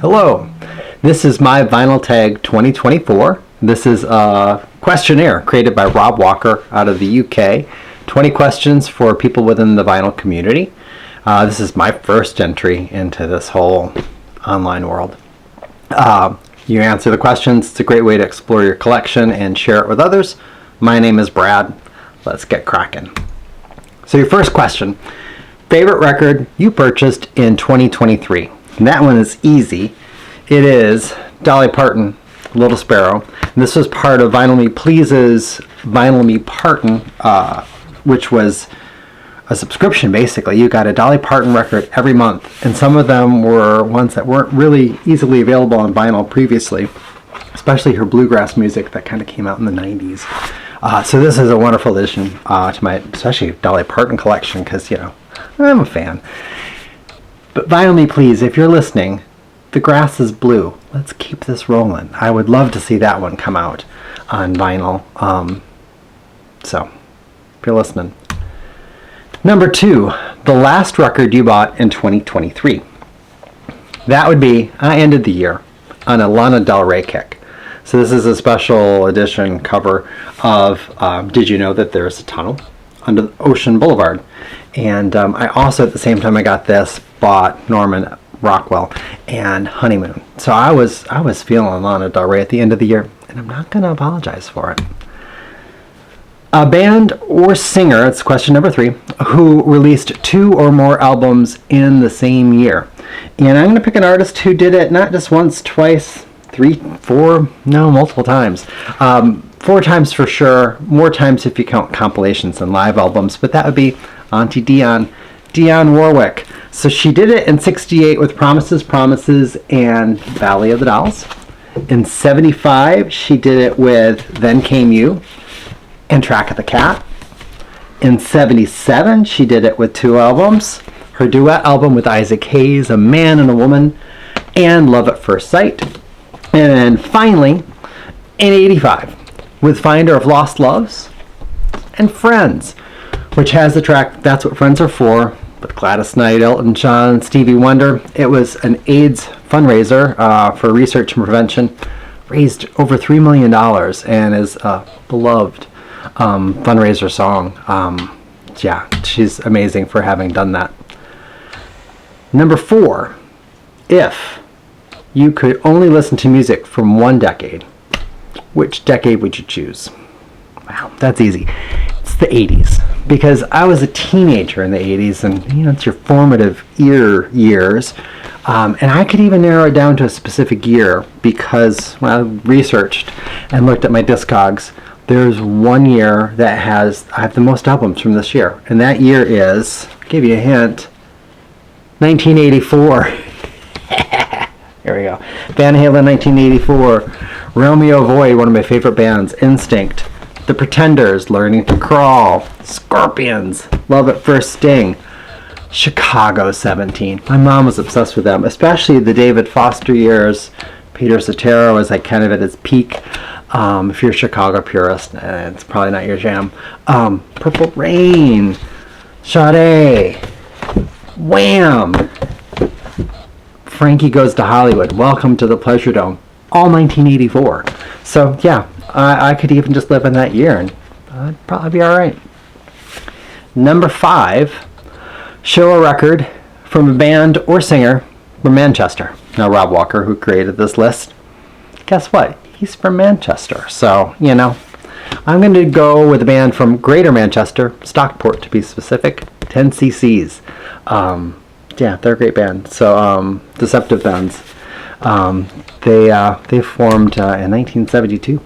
Hello, this is my Vinyl Tag 2024. This is a questionnaire created by Rob Walker out of the UK. 20 questions for people within the vinyl community. This is my first entry into this whole online world. You answer the questions. It's a great way to explore your collection and share it with others. My name is Brad. Let's get cracking. So your first question, favorite record you purchased in 2023? And that one is easy. It is Dolly Parton, Little Sparrow. And this was part of Vinyl Me Please's Vinyl Me Parton, which was a subscription basically. You got a Dolly Parton record every month, and some of them were ones that weren't really easily available on vinyl previously, especially her bluegrass music that kind of came out in the 90s. So this is a wonderful addition to my, especially Dolly Parton collection, because, you know, I'm a fan. But Vinyl Me Please, if you're listening, the grass is blue. Let's keep this rolling. I would love to see that one come out on vinyl. So, if you're listening. Number 2, the last record you bought in 2023. That would be, I ended the year on a Lana Del Rey kick. So this is a special edition cover of Did You Know That There's a Tunnel Under Ocean Boulevard? And I also, at the same time I got this, bought Norman Rockwell and Honeymoon. So I was feeling Lana Del Rey at the end of the year, and I'm not going to apologize for it. A band or singer, it's question number 3, who released 2 or more albums in the same year. And I'm going to pick an artist who did it not just once, twice, 3, 4, no, multiple times. 4 times for sure, more times if you count compilations and live albums, but that would be Auntie Dionne Warwick. So she did it in 68 with Promises, Promises, and Valley of the Dolls. In 75, she did it with Then Came You and Track of the Cat. In 77, she did it with 2 albums. Her duet album with Isaac Hayes, A Man and a Woman, and Love at First Sight. And then finally, in 85, with Finder of Lost Loves and Friends, which has the track That's What Friends Are For, with Gladys Knight, Elton John, Stevie Wonder. It was an AIDS fundraiser for research and prevention. Raised over $3 million and is a beloved fundraiser song. Yeah, she's amazing for having done that. Number 4, if you could only listen to music from one decade, which decade would you choose? Wow, that's easy. It's the 80s. Because I was a teenager in the 80s, and you know, it's your formative years. And I could even narrow it down to a specific year because when I researched and looked at my Discogs, there's one year that I have the most albums from this year. And that year is, I'll give you a hint, 1984. Here we go. Van Halen 1984. Romeo Void, one of my favorite bands. Instinct. The Pretenders, Learning to Crawl. Scorpions, Love at First Sting. Chicago 17. My mom was obsessed with them, especially the David Foster years. Peter Cetera was like kind of at his peak. If you're a Chicago purist, it's probably not your jam. Purple Rain, Sade, Wham, Frankie Goes to Hollywood, Welcome to the Pleasure Dome, all 1984. So yeah, I could even just live in that year and I'd probably be alright. Number 5, show a record from a band or singer from Manchester. Now Rob Walker, who created this list, guess what? He's from Manchester. So, you know, I'm going to go with a band from Greater Manchester, Stockport to be specific, 10cc's. Yeah, they're a great band. So, Deceptive Bands. They formed in 1972.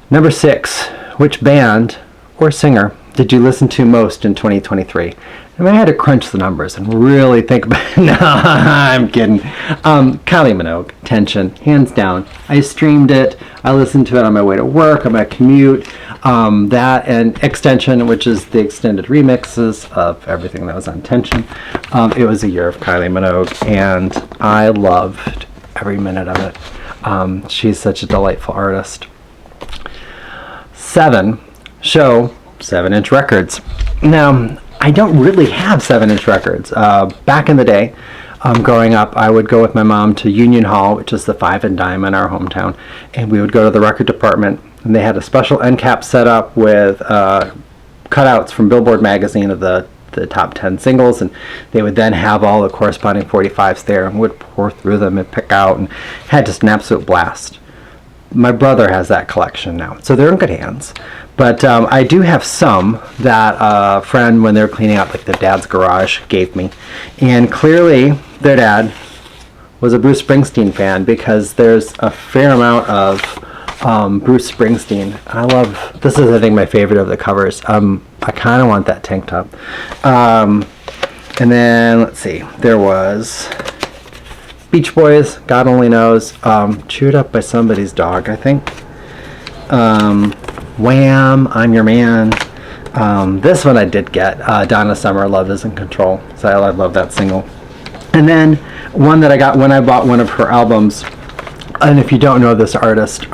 Number 6, which band or singer did you listen to most in 2023? I mean, I had to crunch the numbers and really think about it. No, I'm kidding. Kylie Minogue, Tension, hands down. I streamed it. I listened to it on my way to work, on my commute. That and Extension, which is the extended remixes of everything that was on Tension. It was a year of Kylie Minogue, and I loved every minute of it. She's such a delightful artist. 7, show 7-inch records. Now, I don't really have 7-inch records. Back in the day, growing up, I would go with my mom to Union Hall, which is the Five and Dime in our hometown, and we would go to the record department, and they had a special end cap set up with cutouts from Billboard magazine of the top 10 singles, and they would then have all the corresponding 45s there and would pour through them and pick out, and had just an absolute blast. My brother has that collection now, so they're in good hands. But I do have some that a friend, when they were cleaning out like their dad's garage, gave me. And clearly, their dad was a Bruce Springsteen fan, because there's a fair amount of Bruce Springsteen. I love, this is I think my favorite of the covers. I kind of want that tank top. And then, let's see, there was Beach Boys, God Only Knows, chewed up by somebody's dog, I think. Wham, I'm Your Man. This one I did get, Donna Summer, Love Is in Control. So I love that single. And then one that I got when I bought one of her albums, and if you don't know this artist,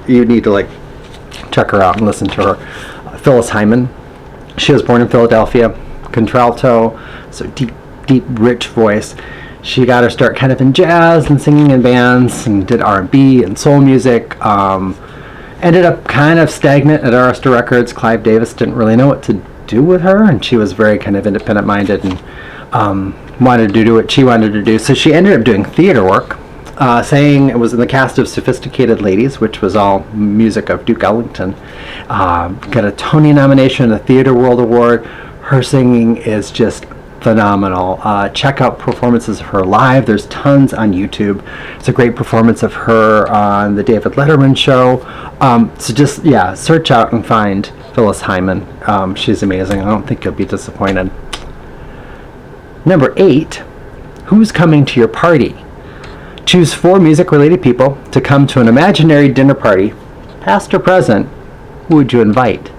you need to like check her out and listen to her. Phyllis Hyman. She was born in Philadelphia, contralto, so deep, rich voice. She got her start kind of in jazz and singing in bands, and did R&B and soul music. Ended up kind of stagnant at Arista Records. Clive Davis didn't really know what to do with her, and she was very kind of independent-minded and wanted to do what she wanted to do. So she ended up doing theater work, saying it was in the cast of Sophisticated Ladies, which was all music of Duke Ellington. Got a Tony nomination, a Theater World Award. Her singing is just phenomenal. Check out performances of her live. There's tons on YouTube. It's a great performance of her on the David Letterman show. So just, search out and find Phyllis Hyman. She's amazing. I don't think you'll be disappointed. Number 8, who's coming to your party? Choose 4 music-related people to come to an imaginary dinner party, past or present. Who would you invite?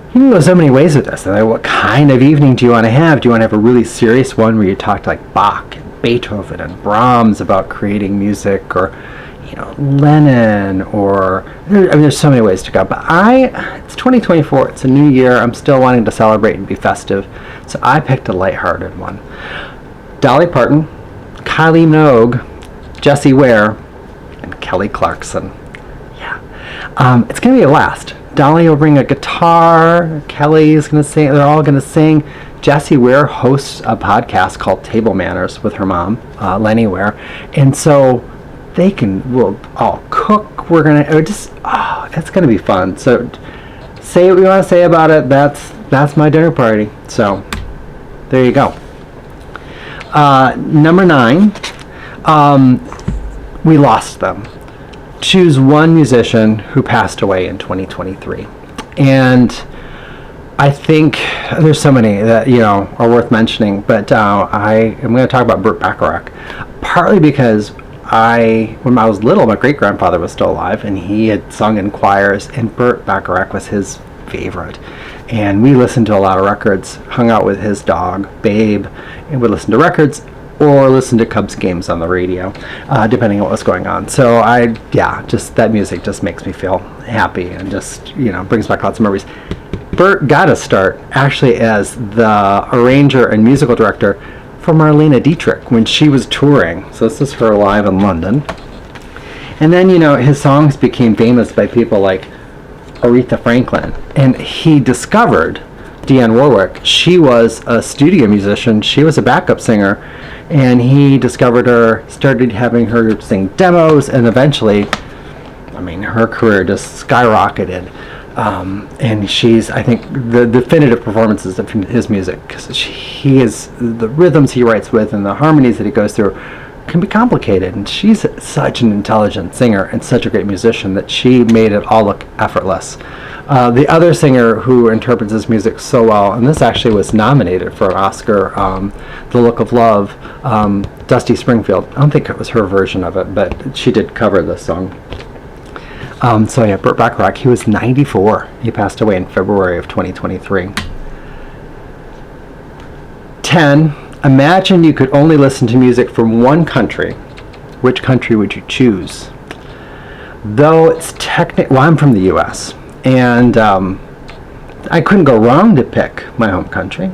You can go so many ways with this. Like, what kind of evening do you want to have? Do you want to have a really serious one where you talk to like Bach and Beethoven and Brahms about creating music, or Lennon, or there's so many ways to go. But it's 2024. It's a new year. I'm still wanting to celebrate and be festive, so I picked a lighthearted one. Dolly Parton, Kylie Minogue, Jessie Ware, and Kelly Clarkson. It's gonna be a blast. Dolly will bring a guitar. Kelly's going to sing. They're all going to sing. Jessie Ware hosts a podcast called Table Manners with her mom, Lenny Ware. And so we'll all cook. We're going to, it's going to be fun. So say what you want to say about it. That's my dinner party. So there you go. Number 9, we lost them. Choose one musician who passed away in 2023. And I think there's so many that, are worth mentioning, but I am going to talk about Burt Bacharach, partly because when I was little, my great-grandfather was still alive, and he had sung in choirs, and Burt Bacharach was his favorite. And we listened to a lot of records, hung out with his dog, Babe, and would listen to records, or listen to Cubs games on the radio, depending on what was going on. So just that music just makes me feel happy, and just, brings back lots of memories. Burt got a start actually as the arranger and musical director for Marlene Dietrich when she was touring. So this is her live in London. And then, his songs became famous by people like Aretha Franklin. And he discovered Dionne Warwick. She was a studio musician. She was a backup singer. And he discovered her, started having her sing demos, and eventually, her career just skyrocketed. And she's, I think, the definitive performances of his music, because the rhythms he writes with and the harmonies that he goes through can be complicated. And she's such an intelligent singer and such a great musician that she made it all look effortless. The other singer who interprets his music so well, and this actually was nominated for an Oscar, The Look of Love, Dusty Springfield. I don't think it was her version of it, but she did cover this song. Burt Bacharach, he was 94. He passed away in February of 2023. 10. Imagine you could only listen to music from one country. Which country would you choose? Though it's I'm from the U.S., and I couldn't go wrong to pick my home country.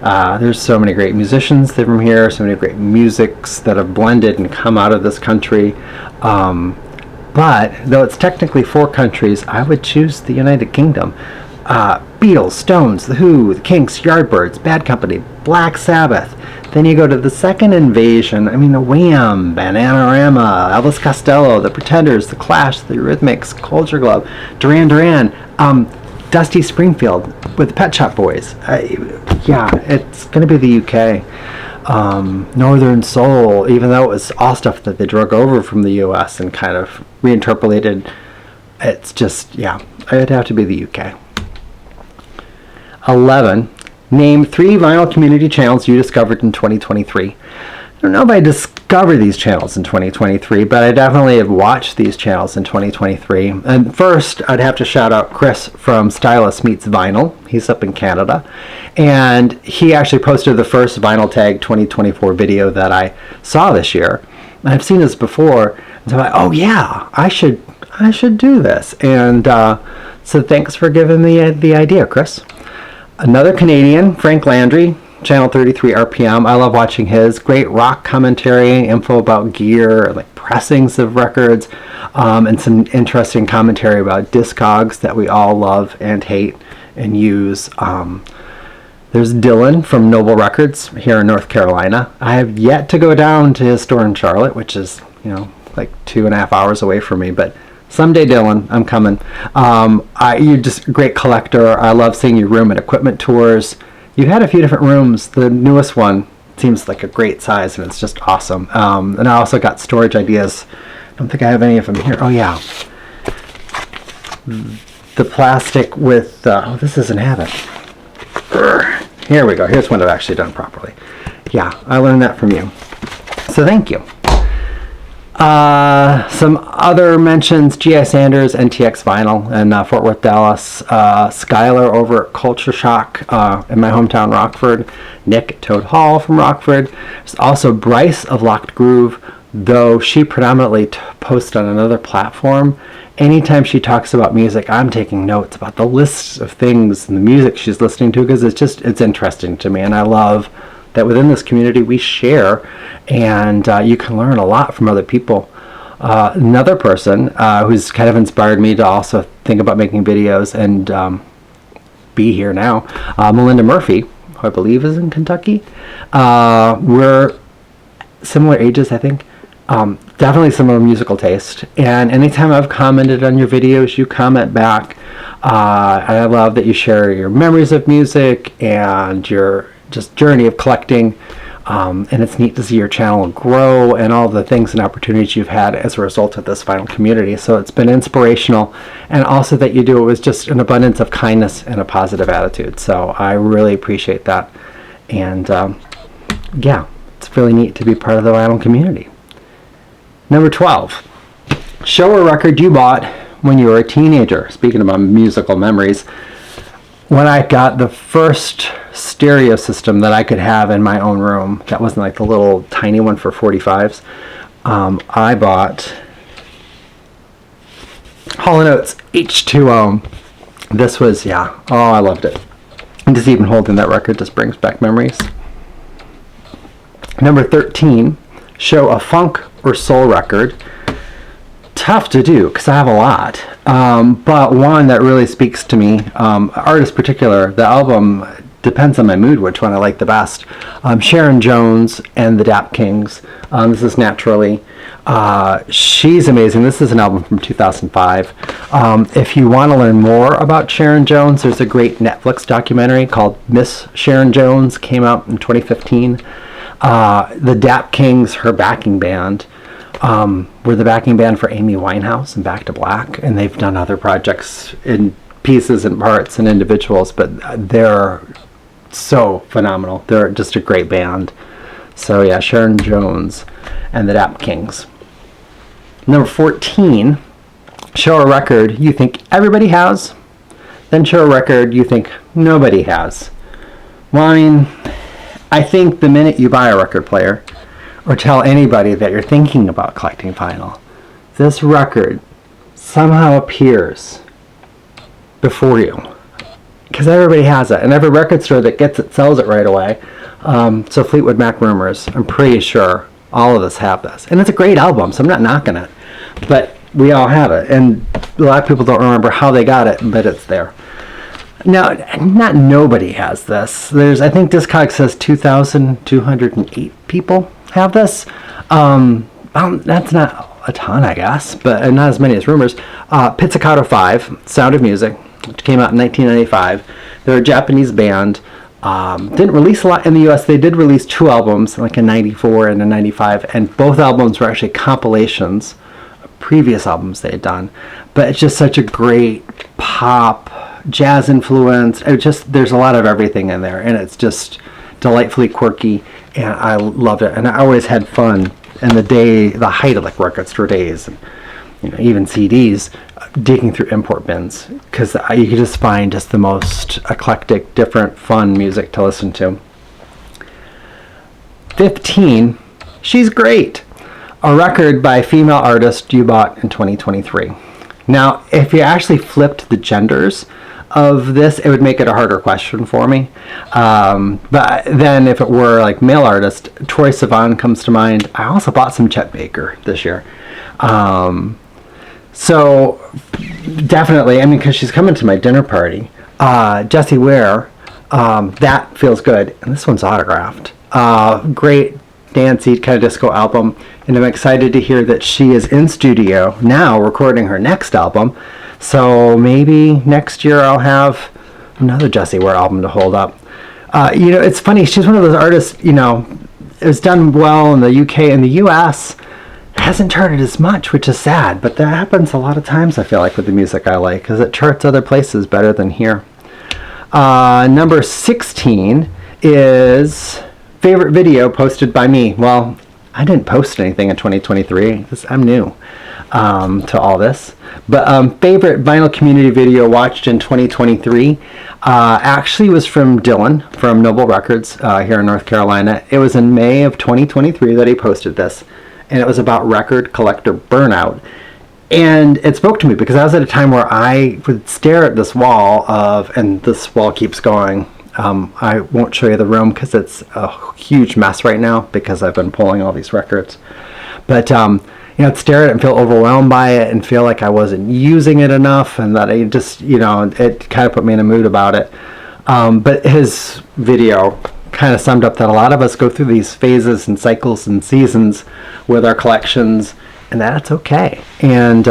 There's so many great musicians that are from here, so many great musics that have blended and come out of this country. But though it's technically 4 countries, I would choose the United Kingdom. Beatles, Stones, The Who, The Kinks, Yardbirds, Bad Company, Black Sabbath. Then you go to the Second Invasion. I mean, the Wham, Bananarama, Elvis Costello, The Pretenders, The Clash, The Eurythmics, Culture Club, Duran Duran, Dusty Springfield with the Pet Shop Boys. Yeah, it's going to be the UK. Northern Soul, even though it was all stuff that they drug over from the US and kind of reinterpolated, it's just, yeah, it'd have to be the UK. 11. Name 3 vinyl community channels you discovered in 2023. I don't know if I discovered these channels in 2023, but I definitely have watched these channels in 2023. And first, I'd have to shout out Chris from Stylus Meets Vinyl. He's up in Canada. And he actually posted the first Vinyl Tag 2024 video that I saw this year. And I've seen this before. And so I'm like, oh yeah, I should do this. And so thanks for giving me the idea, Chris. Another Canadian, Frank Landry, channel 33 RPM. I love watching his great rock commentary, info about gear, like pressings of records, and some interesting commentary about discogs that we all love and hate and use. There's Dillon from Noble Records here in North Carolina. I have yet to go down to his store in Charlotte, which is, like 2.5 hours away from me, but someday, Dillon, I'm coming. You're just a great collector. I love seeing your room at equipment tours. You've had a few different rooms. The newest one seems like a great size, and it's just awesome. And I also got storage ideas. I don't think I have any of them here. Oh, yeah. The plastic with... this doesn't have it. Here we go. Here's one I've actually done properly. Yeah, I learned that from you. So thank you. Some other mentions: G.I. Sanders, NTX Vinyl in Fort Worth, Dallas. Skylar over at Culture Shock in my hometown, Rockford. Nick at Toad Hall from Rockford. There's also Bryce of Locked Groove, though she predominantly posts on another platform. Anytime she talks about music, I'm taking notes about the lists of things and the music she's listening to, because it's interesting to me, and I love that within this community we share, and you can learn a lot from other people. Another person who's kind of inspired me to also think about making videos and be here now, Melinda Murphy, who I believe is in Kentucky. We're similar ages, I think. Definitely similar musical taste, and anytime I've commented on your videos, you comment back. I love that you share your memories of music and your just journey of collecting, and it's neat to see your channel grow and all the things and opportunities you've had as a result of this vinyl community. So it's been inspirational, and also that you do it with just an abundance of kindness and a positive attitude. So I really appreciate that, and yeah, it's really neat to be part of the vinyl community. Number 12, show a record you bought when you were a teenager. Speaking about musical memories, when I got the first stereo system that I could have in my own room, that wasn't like the little tiny one for 45s, I bought Hall & Oates H2O. This was, yeah, oh, I loved it. And just even holding that record just brings back memories. Number 13, show a funk or soul record. Tough to do because I have a lot, but one that really speaks to me, artist particular, the album depends on my mood which one I like the best. Sharon Jones and the Dap Kings. This is Naturally. She's amazing. This is an album from 2005. If you want to learn more about Sharon Jones, there's a great Netflix documentary called Miss Sharon Jones, came out in 2015. The Dap Kings, her backing band, were the backing band for Amy Winehouse and Back to Black, and they've done other projects in pieces and parts and individuals, but they're so phenomenal. They're just a great band. So yeah, Sharon Jones and the Dap Kings. Number 14, show a record you think everybody has, then show a record you think nobody has. Well, I mean, I think the minute you buy a record player or tell anybody that you're thinking about collecting vinyl, this record somehow appears before you. because everybody has it, and every record store that gets it sells it right away. So Fleetwood Mac Rumors, I'm pretty sure all of us have this, and it's a great album, so I'm not knocking it, but we all have it, and a lot of people don't remember how they got it, but it's there. Now, not nobody has this. I think Discogs says 2,208 people have this. That's not a ton, I guess, but not as many as Rumors. Pizzicato 5, Sound of Music, which came out in 1995. They're a Japanese band. Didn't release a lot in the US. They did release 2 albums, like in 94 and in 95, and both albums were actually compilations of previous albums they had done. But it's just such a great pop, jazz influence. There's a lot of everything in there, and it's just delightfully quirky, and I loved it. And I always had fun in the height of like record store days, and even CDs, digging through import bins, because you could just find just the most eclectic, different, fun music to listen to. 15, She's Great, a record by a female artist you bought in 2023. Now, if you actually flipped the genders of this, it would make it a harder question for me. But then if it were like male artist, Troye Sivan comes to mind. I also bought some Chet Baker this year. So definitely, I mean, because she's coming to my dinner party. Jessie Ware, that feels good. And this one's autographed. Great dancey kind of disco album. And I'm excited to hear that she is in studio now recording her next album. So maybe next year I'll have another Jessie Ware album to hold up. It's funny. She's one of those artists, it's done well in the UK and the US. It hasn't charted as much, which is sad. But that happens a lot of times, I feel like, with the music I like, because it charts other places better than here. Number 16 is favorite video posted by me. Well, I didn't post anything in 2023. I'm new to all this. But favorite vinyl community video watched in 2023 actually was from Dillon from Noble Records here in North Carolina. It was in May of 2023 that he posted this, and it was about record collector burnout. And it spoke to me because I was at a time where I would stare at this wall and this wall keeps going. I won't show you the room because it's a huge mess right now because I've been pulling all these records. But I'd stare at it and feel overwhelmed by it and feel like I wasn't using it enough, and that I just, it kind of put me in a mood about it. But his video kind of summed up that a lot of us go through these phases and cycles and seasons with our collections, and that's okay. And,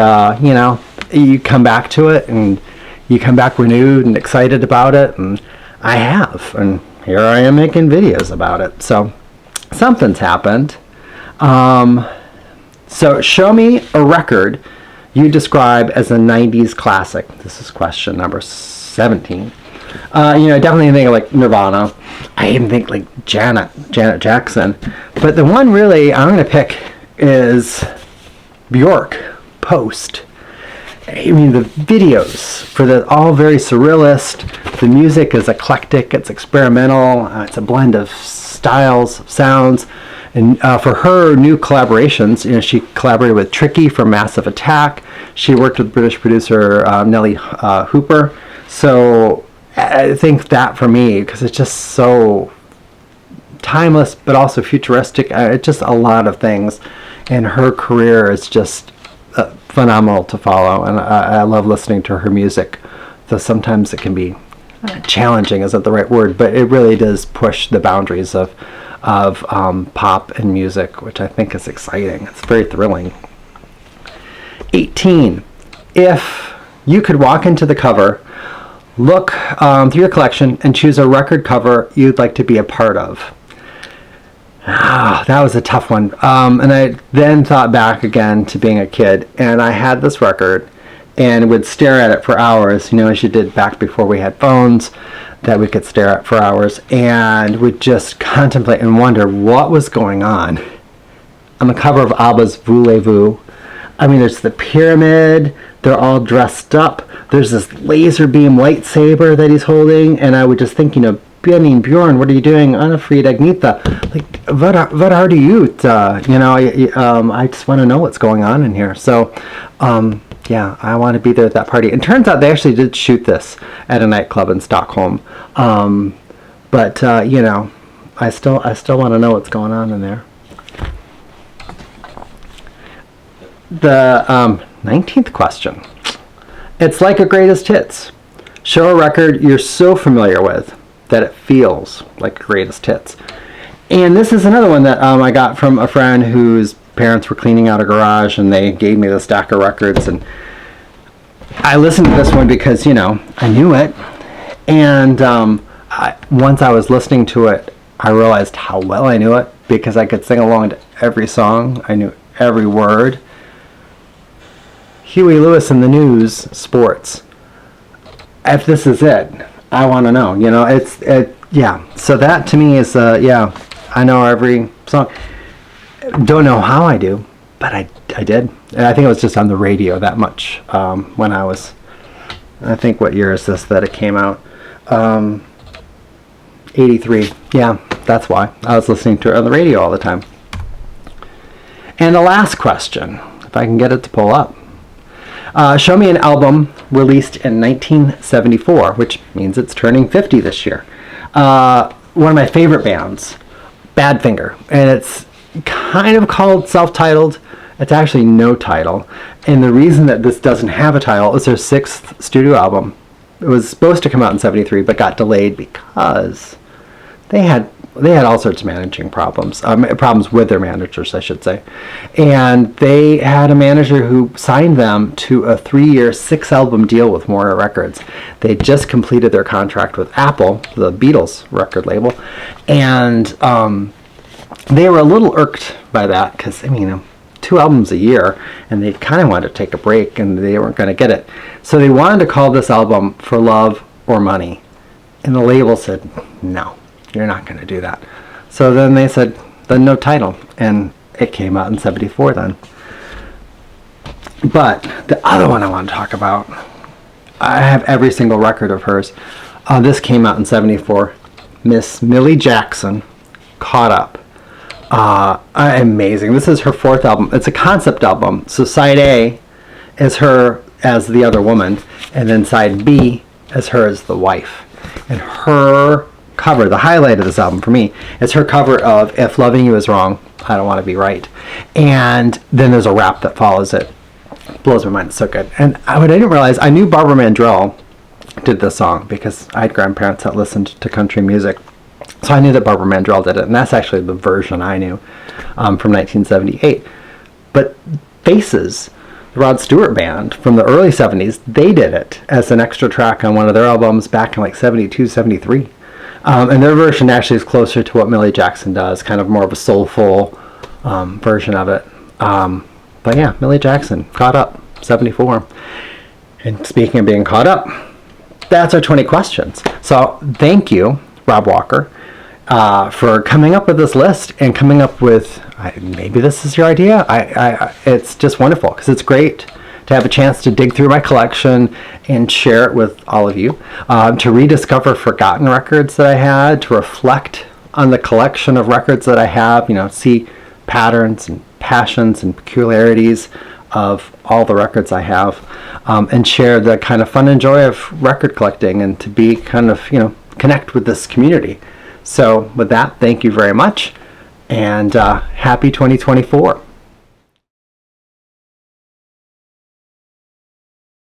you come back to it and you come back renewed and excited about it, and I have, and here I am making videos about it. So something's happened. So show me a record you describe as a 90s classic. This is question number 17. I definitely think like Nirvana. I even think like Janet Jackson. But the one really I'm going to pick is Bjork, Post. I mean, the videos for the all very surrealist. The music is eclectic. It's experimental. It's a blend of styles, sounds. And for her new collaborations, she collaborated with Tricky from Massive Attack. She worked with British producer Nelly Hooper. So I think that for me, because it's just so timeless, but also futuristic. It's just a lot of things. And her career is just phenomenal to follow. And I love listening to her music. Though sometimes it can be challenging, isn't the right word, but it really does push the boundaries of pop and music, which I think is exciting. It's very thrilling. 18. If you could walk into the cover, look through your collection, and choose a record cover you'd like to be a part of. That was a tough one. And I then thought back again to being a kid, and I had this record and would stare at it for hours, as you did back before we had phones that we could stare at for hours, and would just contemplate and wonder what was going on the cover of ABBA's Voulez-Vous. I mean, there's the pyramid, they're all dressed up, there's this laser beam lightsaber that he's holding, and I would just think, Bjorn, what are you doing? Anna Fried Agnita. Like, what are you? I just want to know what's going on in here. So, Yeah, I want to be there at that party. And turns out they actually did shoot this at a nightclub in Stockholm. But you know, I still want to know what's going on in there. The 19th question. It's like a greatest hits. Show a record you're so familiar with that it feels like a greatest hits. And this is another one that I got from a friend whose parents were cleaning out a garage, and they gave me the stack of records, and I listened to this one because, you know, I knew it. And once I was listening to it, I realized how well I knew it because I could sing along to every song. I knew every word. Huey Lewis and the News, Sports. If this is it, I want to know. You know, yeah. So that to me is, yeah, I know every song. Don't know how I do, but I did. And I think it was just on the radio that much when I was, I think, what year is this that it came out? 83. Yeah, that's why. I was listening to it on the radio all the time. And the last question, if I can get it to pull up. Show me an album released in 1974, which means it's turning 50 this year. One of my favorite bands, Badfinger, and it's kind of called self-titled. It's actually no title, and the reason that this doesn't have a title is their 6th studio album. It was supposed to come out in 73, but got delayed because they had all sorts of managing problems, problems with their managers, I should say. And they had a manager who signed them to a 3-year, 6-album deal with Warner Records. They just completed their contract with Apple, the Beatles record label, and they were a little irked by that because, I mean, you know, 2 albums a year, and they kind of wanted to take a break, and they weren't going to get it. So they wanted to call this album For Love or Money, and the label said, no. You're not going to do that. So then they said, then no title. And it came out in 74 then. But the other one I want to talk about, I have every single record of hers. This came out in 74. Miss Millie Jackson, Caught Up. Amazing. This is her 4th album. It's a concept album. So side A is her as the other woman. And then side B is her as the wife. And her cover, the highlight of this album for me, is her cover of If Loving You Is Wrong, I Don't Want to Be Right. And then there's a rap that follows it. Blows my mind. It's so good. And what I didn't realize, I knew Barbara Mandrell did this song because I had grandparents that listened to country music. So I knew that Barbara Mandrell did it, and that's actually the version I knew from 1978. But Faces, the Rod Stewart band from the early 70s, they did it as an extra track on one of their albums back in like 72, 73. And their version actually is closer to what Millie Jackson does, kind of more of a soulful version of it. But yeah, Millie Jackson, Caught Up, 74. And speaking of being caught up, that's our 20 questions. So thank you, Rob Walker, for coming up with this list and coming up with, maybe this is your idea. It's just wonderful because it's great to have a chance to dig through my collection and share it with all of you, to rediscover forgotten records that I had, to reflect on the collection of records that I have, you know, see patterns and passions and peculiarities of all the records I have, and share the kind of fun and joy of record collecting and to be kind of, you know, connect with this community. So with that, thank you very much, and happy 2024.